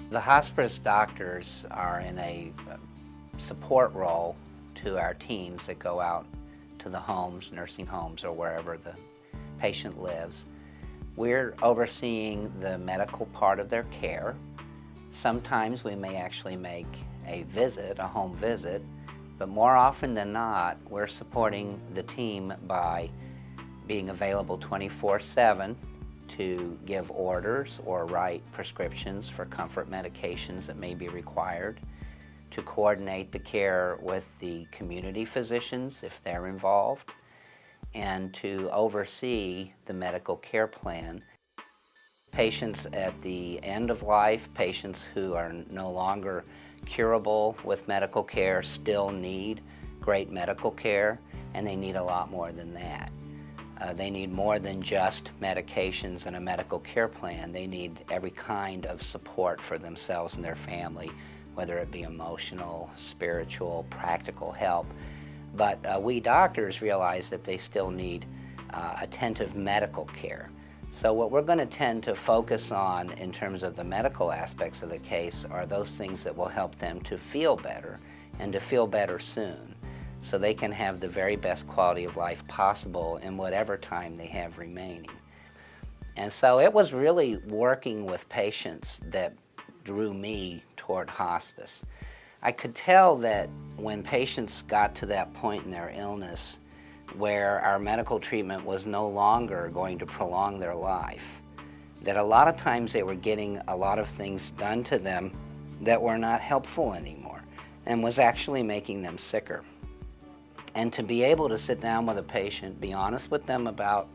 The hospice doctors are in a support role to our teams that go out to the homes, nursing homes, or wherever the patient lives. We're overseeing the medical part of their care. Sometimes we may actually make a visit, a home visit, but more often than not, we're supporting the team by being available 24/7 to give orders or write prescriptions for comfort medications that may be required, to coordinate the care with the community physicians if they're involved, and to oversee the medical care plan. Patients at the end of life, patients who are no longer curable with medical care, still need great medical care, and they need a lot more than that. They need more than just medications and a medical care plan. They need every kind of support for themselves and their family, whether it be emotional, spiritual, practical help. But we doctors realize that they still need attentive medical care. So what we're going to tend to focus on in terms of the medical aspects of the case are those things that will help them to feel better and to feel better soon, so they can have the very best quality of life possible in whatever time they have remaining. And so it was really working with patients that drew me toward hospice. I could tell that when patients got to that point in their illness where our medical treatment was no longer going to prolong their life, that a lot of times they were getting a lot of things done to them that were not helpful anymore and was actually making them sicker. And to be able to sit down with a patient, be honest with them about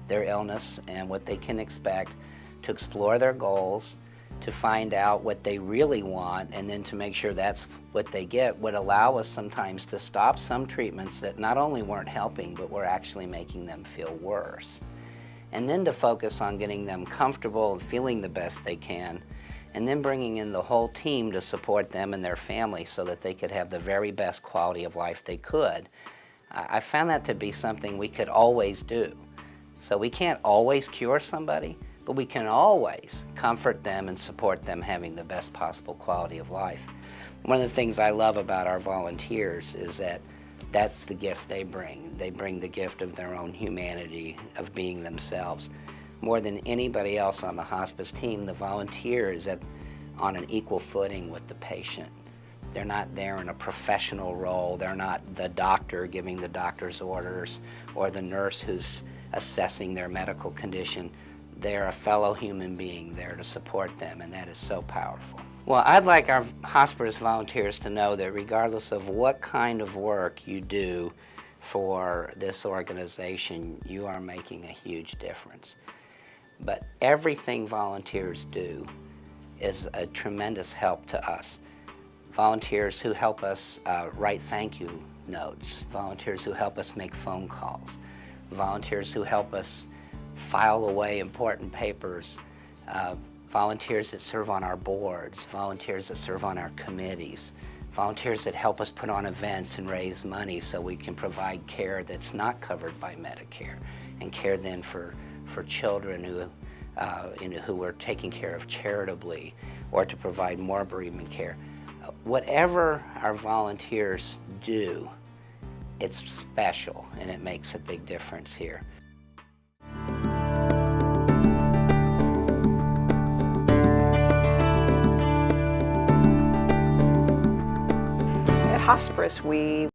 their illness and what they can expect, to explore their goals, to find out what they really want, and then to make sure that's what they get, would allow us sometimes to stop some treatments that not only weren't helping, but were actually making them feel worse. And then to focus on getting them comfortable and feeling the best they can, and then bringing in the whole team to support them and their family so that they could have the very best quality of life they could. I found that to be something we could always do. So we can't always cure somebody, but we can always comfort them and support them having the best possible quality of life. One of the things I love about our volunteers is that that's the gift they bring. They bring the gift of their own humanity, of being themselves. More than anybody else on the hospice team, the volunteer is on an equal footing with the patient. They're not there in a professional role. They're not the doctor giving the doctor's orders or the nurse who's assessing their medical condition. They're a fellow human being there to support them, and that is so powerful. Well, I'd like our hospice volunteers to know that regardless of what kind of work you do for this organization, you are making a huge difference. But everything volunteers do is a tremendous help to us. Volunteers who help us write thank you notes, volunteers who help us make phone calls, volunteers who help us file away important papers, volunteers that serve on our boards, volunteers that serve on our committees, volunteers that help us put on events and raise money so we can provide care that's not covered by Medicare, and care then for children who we're taking care of charitably, or to provide more bereavement care. Whatever our volunteers do, it's special and it makes a big difference here. At hospice, we